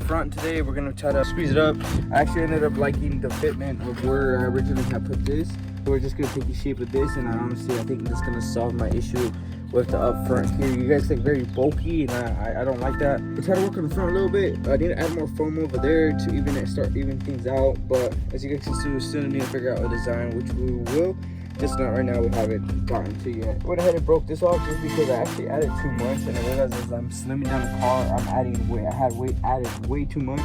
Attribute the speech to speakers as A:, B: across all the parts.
A: front today. We're gonna try to squeeze it up. I actually ended up liking the fitment of where I originally had put this. So we're just gonna take the shape of this, and honestly I think this is gonna solve my issue with the up front here. You guys look very bulky, and I don't like that. We'll try to work on the front a little bit. I need to add more foam over there to start even things out, but as you guys can see, we still need to figure out a design, which we will. Just not right now, we haven't gotten to yet. Went ahead and broke this off just because I actually added too much, and I realized as I'm slimming down the car, I'm adding weight. I had added way too much.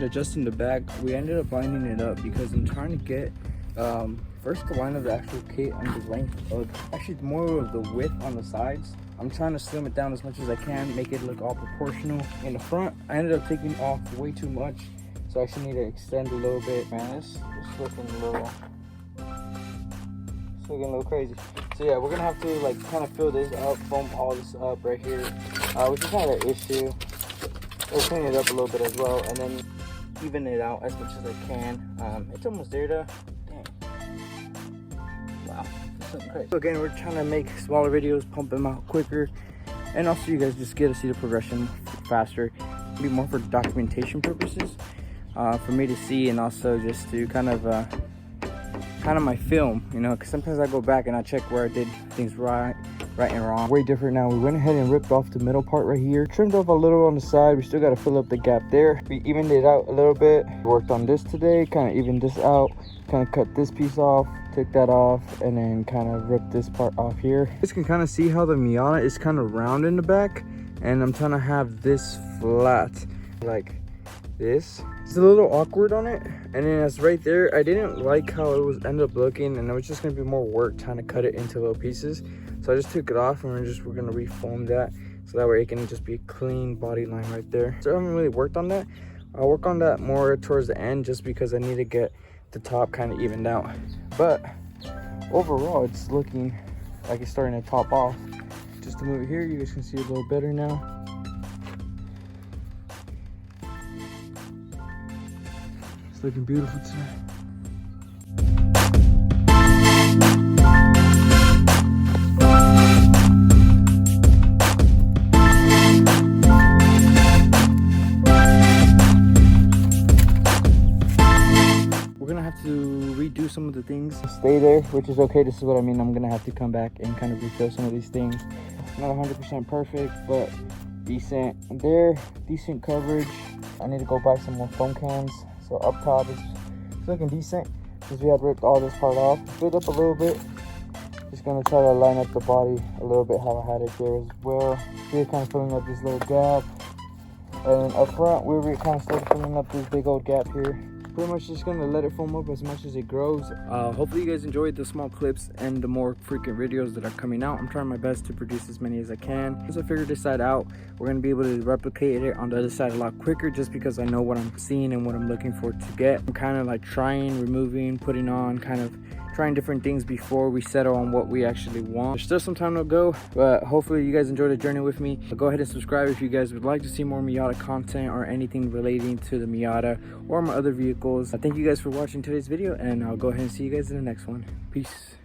A: Adjusting the back, we ended up lining it up because I'm trying to get first the line of the actual kit and the length of actually more of the width on the sides. I'm trying to slim it down as much as I can, make it look all proportional. In the front, I ended up taking off way too much, so I actually need to extend a little bit. Man, it's looking a little crazy. So yeah, we're gonna have to like kind of fill this up, foam all this up right here, which is not an issue. We'll clean it up a little bit as well, and then even it out as much as I can. It's almost there though. Dang. Wow, that's something crazy. So again, we're trying to make smaller videos, pump them out quicker, and also you guys just get to see the progression faster. It'll be more for documentation purposes, for me to see, and also just to kind of my film, you know, because sometimes I go back and I check where I did things right and wrong. Way different now. We went ahead and ripped off the middle part right here, trimmed off a little on the side. We still got to fill up the gap there. We evened it out a little bit. Worked on this today, kind of evened this out, kind of cut this piece off, took that off, and then kind of ripped this part off here. You guys can kind of see how the Miata is kind of round in the back, and I'm trying to have this flat like this. It's a little awkward on it, and then it's right there. I didn't like how it was ended up looking, and it was just gonna be more work trying to cut it into little pieces. So I just took it off, and we're gonna refoam that, so that way it can just be a clean body line right there. So I haven't really worked on that. I'll work on that more towards the end, just because I need to get the top kind of evened out. But overall, it's looking like it's starting to top off. Just to move it here, you guys can see a little better now. It's looking beautiful today. To redo some of the things, stay there, which is okay. This is what I mean. I'm gonna have to come back and kind of refill some of these things. Not 100% perfect, but decent there, decent coverage. I need to go buy some more foam cans. So up top is looking decent because we had ripped all this part off. Filled up a little bit. Just gonna try to line up the body a little bit how I had it there as well. Here, kind of filling up this little gap, and then up front we kind of started filling up this big old gap here. Pretty much just gonna let it foam up as much as it grows. Hopefully you guys enjoyed the small clips and the more frequent videos that are coming out. I'm trying my best to produce as many as I can. Once I figure this side out, we're gonna be able to replicate it on the other side a lot quicker, just because I know what I'm seeing and what I'm looking for to get. I'm kind of like trying, removing, putting on, kind of trying different things before we settle on what we actually want. There's still some time to go, but hopefully you guys enjoyed the journey with me. Go ahead and subscribe if you guys would like to see more Miata content or anything relating to the Miata or my other vehicles. Thank you guys for watching today's video, and I'll go ahead and see you guys in the next one. Peace.